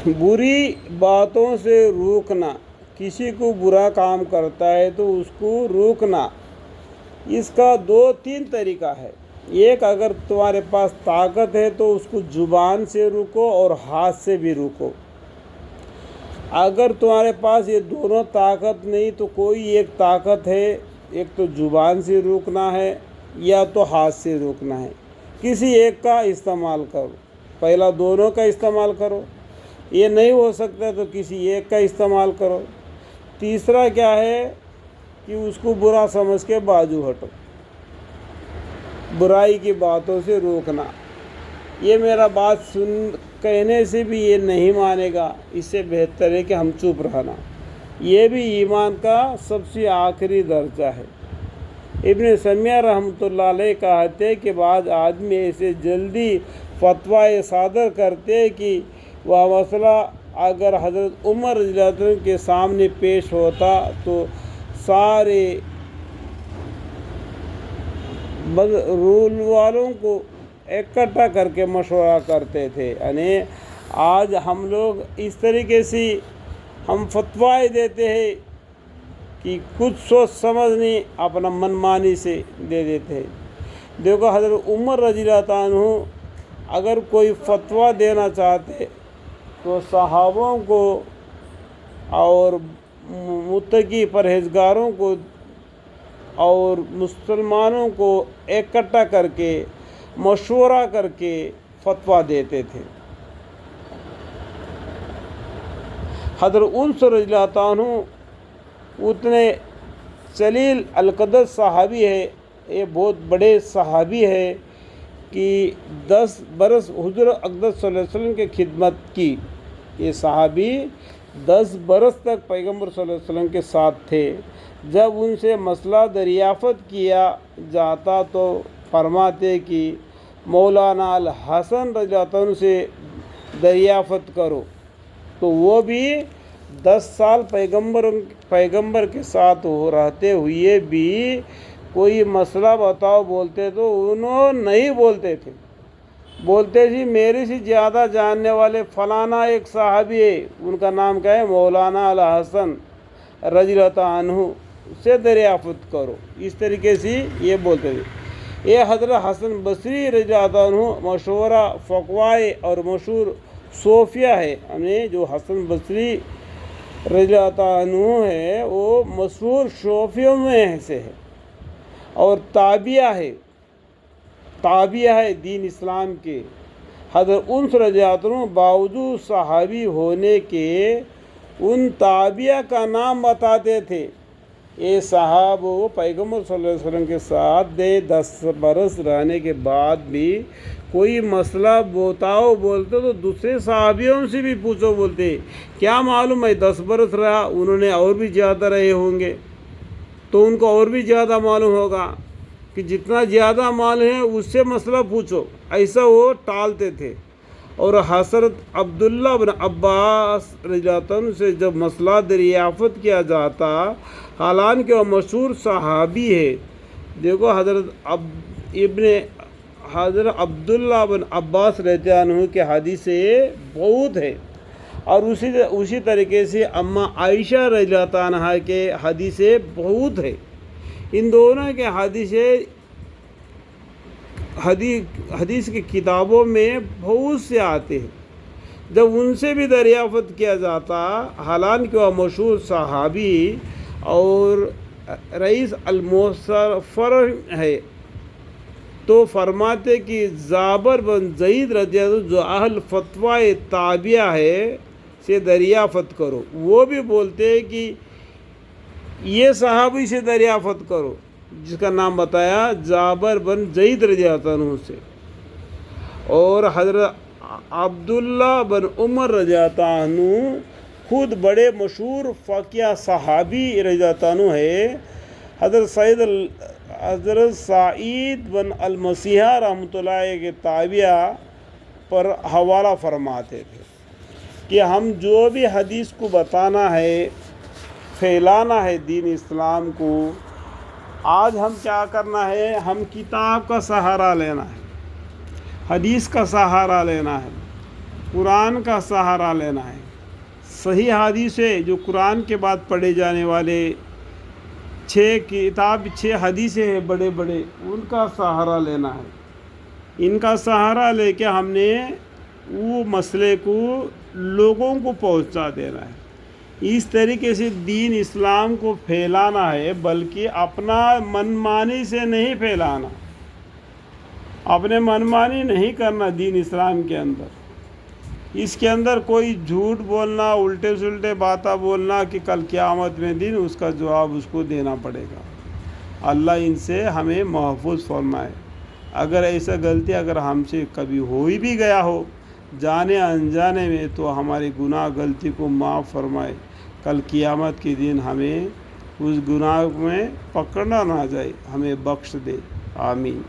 बुरी बातों से रोकना, किसी को बुरा काम करता है तो उसको रोकना, इसका 2-3 तरीका है। एक, अगर तुम्हारे पास ताकत है तो उसको जुबान से रोको और हाथ से भी रोको। अगर तुम्हारे पास ये दोनों ताकत नहीं तो कोई एक ताकत है, एक तो जुबान से रोकना है या तो हाथ से रोकना है। किसी एक का इस्तेमाल करो, पहला दोनों का इस्तेमाल करो, ये नहीं हो सकता तो किसी एक का इस्तेमाल करो। तीसरा क्या है कि उसको बुरा समझ के बाजू हटो, बुराई की बातों से रोकना। ये मेरा बात सुन कहने से भी ये नहीं मानेगा, इससे बेहतर है कि हम चुप रहना। ये भी ईमान का सबसे आखिरी दर्जा है। इब्न समिया रहमतुल्लाह अलैह कहते कि बाद आदमी ऐसे जल्दी फतवा सादर करते कि वह मसला अगर हज़रत उमर रज़ियल्लाहु अन्हु के सामने पेश होता तो सारे रूल वालों को इकट्ठा करके मशवरा करते थे। यानी आज हम लोग इस तरीके से हम फतवाएँ देते हैं कि कुछ सोच समझ नहीं, अपना मनमानी से दे देते हैं। देखो, हज़रत उमर रज़ियल्लाहु अन्हु अगर कोई फतवा देना चाहते तो सहाबों को और मुत्तकी परहेजगारों को और मुसलमानों को इकट्ठा करके मशवरा करके फतवा देते थे। हज़रत उनस रज़ियल्लाहु अन्हु उतने जलील अलक़दर सहाबी है, ये बहुत बड़े सहाबी है कि 10 बरस हुज़ूर अक़दस सल्लल्लाहु अलैहि वसल्लम की खिदमत की। ये सहाबी 10 बरस तक पैगम्बर सल्लल्लाहु अलैहि वसल्लम के साथ थे। जब उनसे मसला दरियाफ़त किया जाता तो फरमाते कि मौलाना अल हसन रज़ियल्लाहु अन्हु से दरियाफ़त करो। तो वो भी 10 साल पैगम्बर के साथ हो रहते हुए भी कोई मसला बताओ बोलते तो उन्होंने नहीं बोलते थे, बोलते जी मेरे से ज़्यादा जानने वाले फलाना एक साहबी है, उनका नाम क्या है, मौलाना अल हसन रज़ियल्लाहु अन्हु से दरियाफ़त करो। इस तरीके से ये बोलते थे। ये हज़रत हसन बसरी रज़ियल्लाहु अन्हु मशहूरा फ़क़वाए और मशहूर सूफिया है। हमें जो हसन बसरी रज़ियल्लाहु अन्हु है वो मशहूर सूफियों में से है और ताबिया है दीन इस्लाम के। हज़रत उनस रज़ियल्लाहु अन्हु बावजूद सहाबी होने के उन ताबिया का नाम बताते थे। ये साहब वो पैगम्बर सल्लल्लाहु अलैहि वसल्लम के साथ 10 बरस रहने के बाद भी कोई मसला बताओ बोलते तो दूसरे साहबियों से भी पूछो बोलते, क्या मालूम है 10 बरस रहा, उन्होंने और भी ज़्यादा रहे होंगे तो उनको और भी ज़्यादा मालूम होगा, कि जितना ज़्यादा मालूम है उससे मसला पूछो, ऐसा वो टालते थे। और हज़रत अब्दुल्ला बिन अब्बास रज़ियल्लाहु अन्हु से जब मसला दरियाफ़त किया जाता, हालांकि वह मशहूर सहाबी है। देखो, हज़रत अब्दुल्ला बिन अब्बास रज़ियल्लाहु अन्हु के हदीसें बहुत है और उसी तरीके से अम्मा आयशा रज़ियल्लाहु अन्हा के हदीसें बहुत है। इन दोनों के हदीस की किताबों में बहुत से आते हैं। जब उनसे भी दरियाफ़त किया जाता, हालांकि वह मशहूर सहाबी और रईस अल-मुसफ़र है, तो फरमाते कि जाबर बन ज़ईद रज़ियल्लाहु अन्हु जो अहल फतवा ताबिया है से दरियाफ़त करो। वो भी बोलते हैं कि ये सहाबी से दरियाफ़त करो जिसका नाम बताया जाबर बन ज़ईद रज़ियल्लाहु अन्हु से। और हज़रत अब्दुल्ला बन उमर रज़ियल्लाहु अन्हु खुद बड़े मशहूर फ़क़ीह सहाबी रज़ियल्लाहु अन्हु है। हज़रत सईद बन अल-मसीहा रहमतुल्लाह अलैह के ताबिया पर हवाला फरमाते थे कि हम जो भी हदीस को बताना है, फैलाना है दीन इस्लाम को, आज हम क्या करना है, हम किताब का सहारा लेना है, हदीस का सहारा लेना है। قرآن کا سہارا لینا ہے، صحیح حدیث ہے جو قرآن کے بعد پڑھے جانے والے 6 حدیثیں ہیں بڑے بڑے، ان کا سہارا لینا ہے۔ ان کا سہارا لے کے ہم نے وہ مسئلے کو لوگوں کو پہنچا دینا ہے۔ اس طریقے سے دین اسلام کو پھیلانا ہے، بلکہ اپنا منمانی سے نہیں پھیلانا، اپنے منمانی نہیں کرنا دین اسلام کے اندر۔ اس کے اندر کوئی جھوٹ بولنا، الٹے سلٹے باتیں بولنا کہ کل قیامت میں دن اس کا جواب اس کو دینا پڑے گا۔ اللہ ان سے ہمیں محفوظ فرمائے۔ اگر ایسا غلطی اگر ہم سے کبھی ہو ہی بھی گیا ہو جانے انجانے میں، تو ہماری گناہ غلطی کو معاف فرمائے، کل قیامت کے دن ہمیں اس گناہ میں پکڑنا نہ جائے، ہمیں بخش دے، آمین۔